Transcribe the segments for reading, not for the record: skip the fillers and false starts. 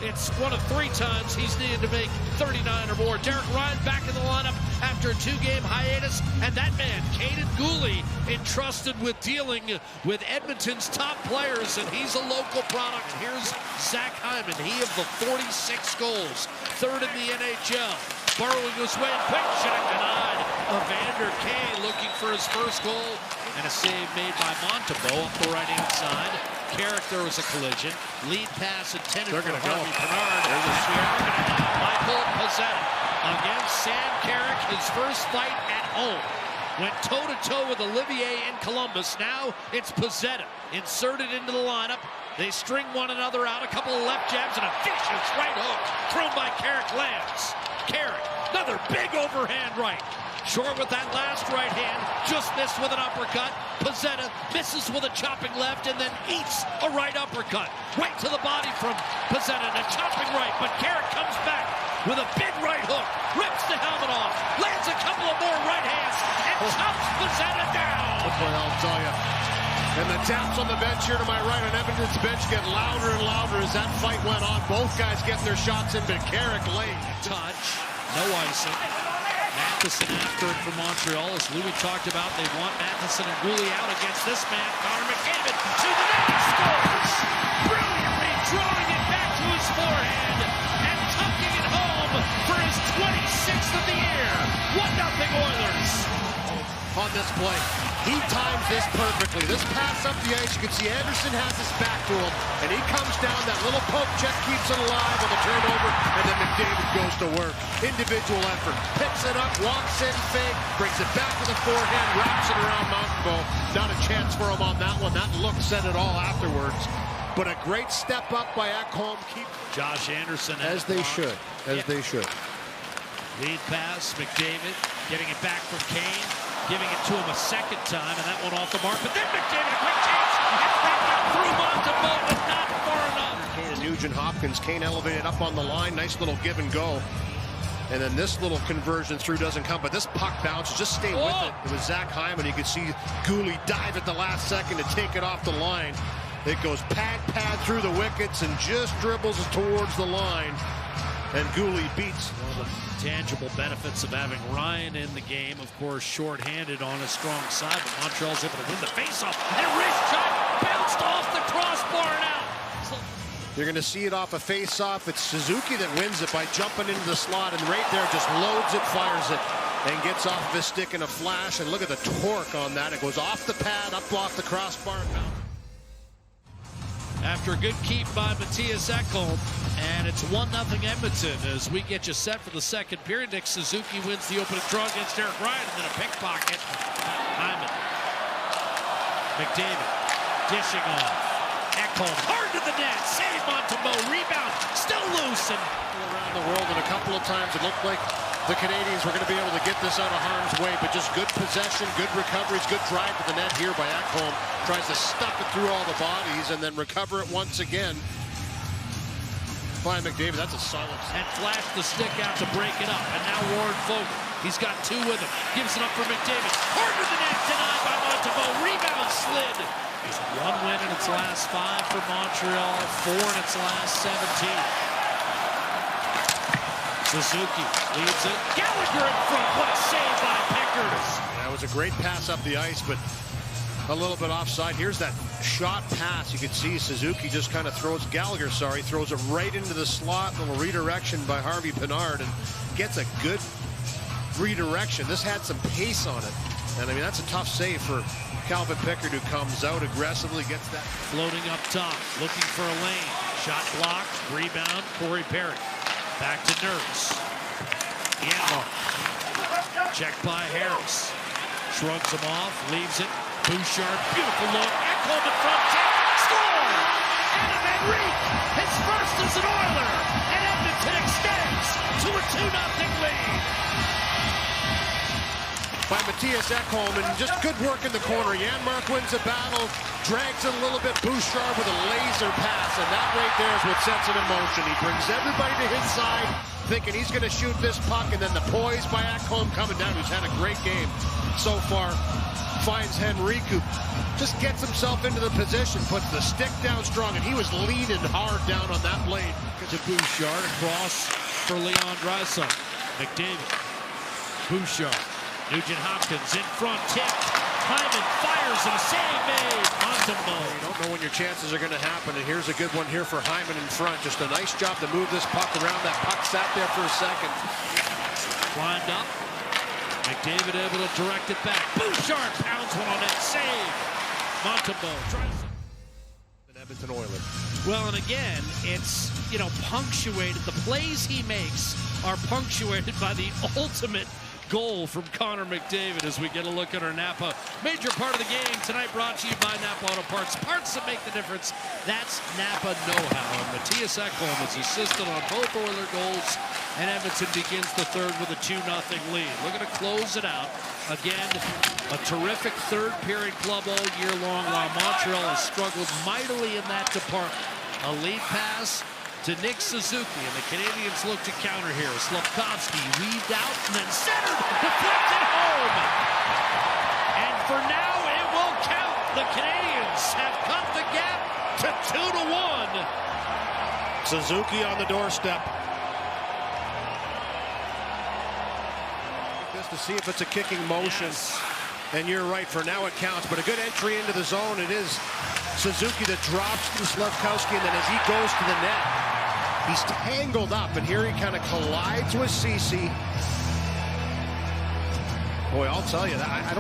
It's one of 3 times he's needed to make 39 or more. Derek Ryan back in the lineup after a 2-game hiatus, and that man, Caden Gooley, entrusted with dealing with Edmonton's top players, and he's a local product. Here's Zach Hyman, he of the 46 goals, 3rd in the NHL. Burrowing his way in quick shot denied. Evander Kane looking for his first goal, and a save made by Montembeault up the right-hand side. Carrick, there was a collision. Lead pass intended for Harvey Pinard. Michael Pezzetta against Sam Carrick, his first fight at home. Went toe-to-toe with Olivier in Columbus. Now it's Pezzetta inserted into the lineup. They string one another out. A couple of left jabs and a vicious right hook thrown by Carrick lands. Carrick, another big overhand right. Short with that last right hand, just missed with an uppercut. Pezzetta misses with a chopping left and then eats a right uppercut. Right to the body from Pezzetta and a chopping right, but Carrick comes back with a big right hook, rips the helmet off, lands a couple of more right hands, and chops Pezzetta down. Boy, I'll tell you. And the taps on the bench here to my right on Edmonton's bench get louder and louder as that fight went on. Both guys getting their shots in, but Carrick late. Touch, no icing. Matheson after it for Montreal. As Louis talked about, they want Matheson and Gooley out against this man, Connor McDavid. To the net, he scores! Brilliantly drawing it back to his forehand and tucking it home for his 26th of the year. 1-0 Oilers. On this play, he times this perfectly. This pass up the ice, you can see Anderson has his back to him, and he comes down, that little poke check keeps it alive on the turnover, and then McDavid goes to work. Individual effort, picks it up, walks in, fake, brings it back to the forehand, wraps it around Montembeault. Not a chance for him on that one. That look said it all afterwards. But a great step up by Ekholm. Josh Anderson. As they should, they should. Lead pass, McDavid getting it back from Kane. Giving it to him a second time, and that one off the mark. But then McDavid, a quick chance, and that got through Montembeault, but not far enough. Kane and Nugent Hopkins. Kane elevated up on the line. Nice little give and go. And then this little conversion through doesn't come, but this puck bounces. Just stay with it. It was Zach Hyman. You could see Gooley dive at the last second to take it off the line. It goes pad through the wickets and just dribbles towards the line. And Gooley beats. One of the tangible benefits of having Ryan in the game, of course, short-handed on a strong side, but Montreal's able to win the faceoff, and a wrist shot bounced off the crossbar and out. You're going to see it off a face-off. It's Suzuki that wins it by jumping into the slot, and right there just loads it, fires it, and gets off of his stick in a flash. And look at the torque on that. It goes off the pad, up off the crossbar. After a good keep by Mattias Ekholm, and it's 1-0 Edmonton as we get you set for the second period. Nick Suzuki wins the opening draw against Derek Ryan, and then a pickpocket. Hyman. McDavid dishing off. Ekholm hard to the net. Save Montembeault. Rebound. Still loose. And around the world, and a couple of times it looked like the Canadiens were going to be able to get this out of harm's way, but just good possession, good recoveries, good drive to the net here by Ekholm. Tries to stuff it through all the bodies and then recover it once again by McDavid. That's a solid. And flash the stick out to break it up. And now Warren Fogle. He's got 2 with him. Gives it up for McDavid. Hard to the net. Denied by Montembeault. Rebound slid. It's 1 win in its last 5 for Montreal. 4 in its last 17. Suzuki leads it. Gallagher in front. What a save by Pickers. That was a great pass up the ice, but a little bit offside. Here's that shot pass. You can see Suzuki just kind of throws throws it right into the slot. Little redirection by Harvey Pinard and gets a good redirection. This had some pace on it. And I mean, that's a tough save for Calvin Pickard, who comes out aggressively, gets that. Floating up top, looking for a lane. Shot blocked, rebound, Corey Perry. Back to Nurse. Checked by Harris. Shrugs him off, leaves it. Bouchard, beautiful look. Ekholm in front, score! Adam Henrique, his first as an Oiler, and Edmonton extends to a 2-0 lead. By Mattias Ekholm, and just good work in the corner. Janmark wins the battle, drags it a little bit. Bouchard with a laser pass, and that right there is what sets it in motion. He brings everybody to his side, thinking he's going to shoot this puck, and then the poise by Ekholm coming down, who's had a great game so far finds Henrique, who just gets himself into the position, puts the stick down strong, and he was leaning hard down on that blade. To Bouchard, across for Leon Draisaitl. McDavid, Bouchard, Nugent Hopkins in front, tipped. Hyman fires and a save made. Montembeault. You don't know when your chances are going to happen, and here's a good one here for Hyman in front. Just a nice job to move this puck around. That puck sat there for a second. Climbed up. McDavid able to direct it back. Bouchard pounds one on that save. Montembeault tries to... Edmonton Oilers. Well, and again, it's, punctuated. The plays he makes are punctuated by the ultimate goal from Connor McDavid as we get a look at our Napa major part of the game tonight, brought to you by Napa Auto Parts. Parts that make the difference. That's Napa know-how. And Matthias Ekholm is assisted on both Oiler goals, and Edmonton begins the third with a 2-0 lead. Looking to close it out. Again, a terrific third period club all year long, while Montreal has struggled mightily in that department. A lead pass to Nick Suzuki, and the Canadiens look to counter here. Slafkovsky weaved out and then centered, deflected home. And for now, it will count. The Canadiens have cut the gap to 2-1. Suzuki on the doorstep. Just to see if it's a kicking motion. Yes. And you're right, for now it counts, but a good entry into the zone. It is Suzuki that drops to Slafkovsky, and then as he goes to the net, he's tangled up, and here he kind of collides with Ceci. Boy, I'll tell you, I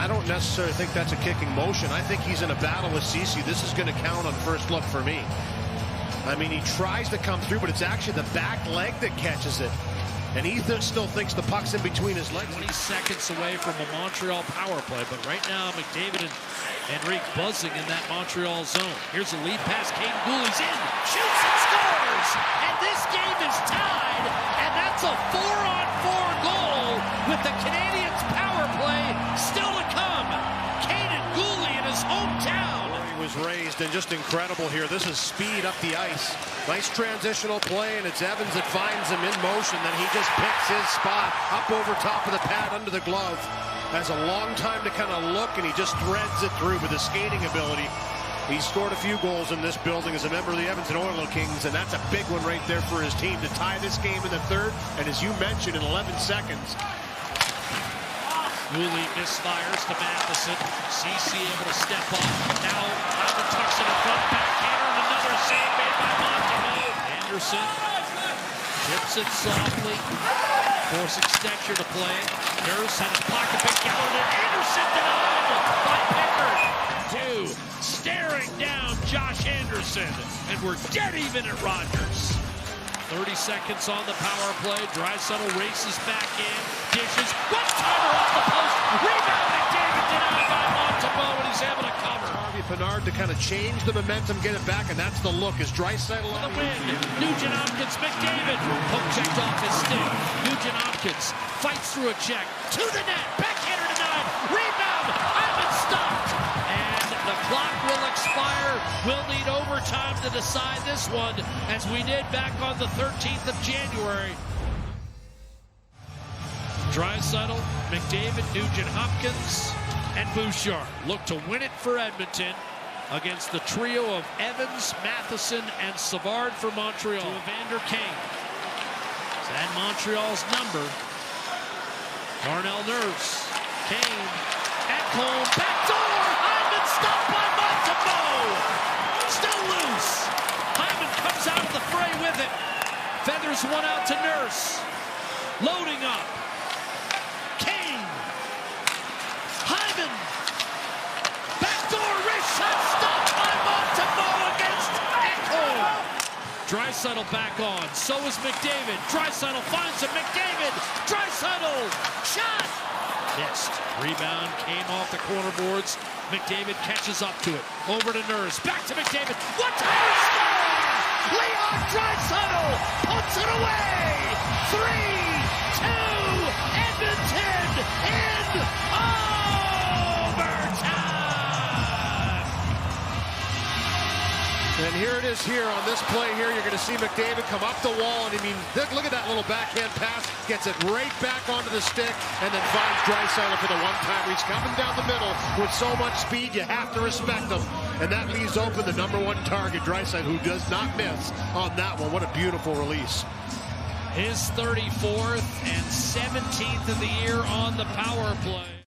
don't necessarily think that's a kicking motion. I think he's in a battle with Ceci. This is going to count on first look for me. I mean, he tries to come through, but it's actually the back leg that catches it. And he still thinks the puck's in between his legs. 20 seconds away from a Montreal power play, but right now McDavid and Henrique buzzing in that Montreal zone. Here's a lead pass. Caden Gooley's in, shoots and scores, and this game is tied, and that's a 4-on-4 goal with the Canadiens power play still to come. Caden Gooley in his hometown. He was raised, and just incredible here. This is speed up the ice. Nice transitional play, and it's Evans that finds him in motion. Then he just picks his spot up over top of the pad under the glove. Has a long time to kind of look, and he just threads it through with his skating ability. He's scored a few goals in this building as a member of the Edmonton Oilers Kings, and that's a big one right there for his team to tie this game in the third. And as you mentioned, in 11 seconds. Gooley misfires to Matheson. CC able to step up. Now Hyman tucks it in front, backhander, and another save made by Montembeault. Anderson chips it softly, forcing Stetcher to play. Nurse had his pocket pick out, and Anderson denied by Pickard. 2, staring down Josh Anderson, and we're dead even at Rogers. 30 seconds on the power play. Draisaitl races back in, dishes, one-timer off the post, rebound, McDavid denied by Montembeault, and he's able to cover. Harvey Pinard to kind of change the momentum, get it back, and that's the look as Draisaitl on the win. Nugent Hopkins, McDavid, poke checked off his stick. Nugent Hopkins fights through a check, to the net, backhander denied, rebound, Hyman stopped, and the clock will expire. We'll need overtime to decide this one, as we did back on the 13th of January. Draisaitl, McDavid, Nugent Hopkins, and Bouchard look to win it for Edmonton against the trio of Evans, Matheson, and Savard for Montreal. To Evander Kane. And Montreal's number. Darnell Nurse. Kane. Ekholm. Backdoor. Hyman stopped by Montembeault. Still loose. Hyman comes out of the fray with it. Feathers one out to Nurse. Loading up. Kane. Hyman. Backdoor wrist shot stopped by Montembeault against Ekholm. Draisaitl back on. So is McDavid. Draisaitl finds him. McDavid. Draisaitl. Shot. Missed. Rebound came off the corner boards. McDavid catches up to it. Over to Nurse. Back to McDavid. One-timer score! Leon Draisaitl puts it away. 3-2. Edmonton in overtime. And here it is here on this play here. You're going to see McDavid come up the wall. And I mean, look at that little backhand pass. Gets it right back onto the stick and then finds Draisaitl for the one-timer. He's coming down the middle with so much speed. You have to respect him. And that leaves open the #1 target, Draisaitl, who does not miss on that one. What a beautiful release. His 34th and 17th of the year on the power play.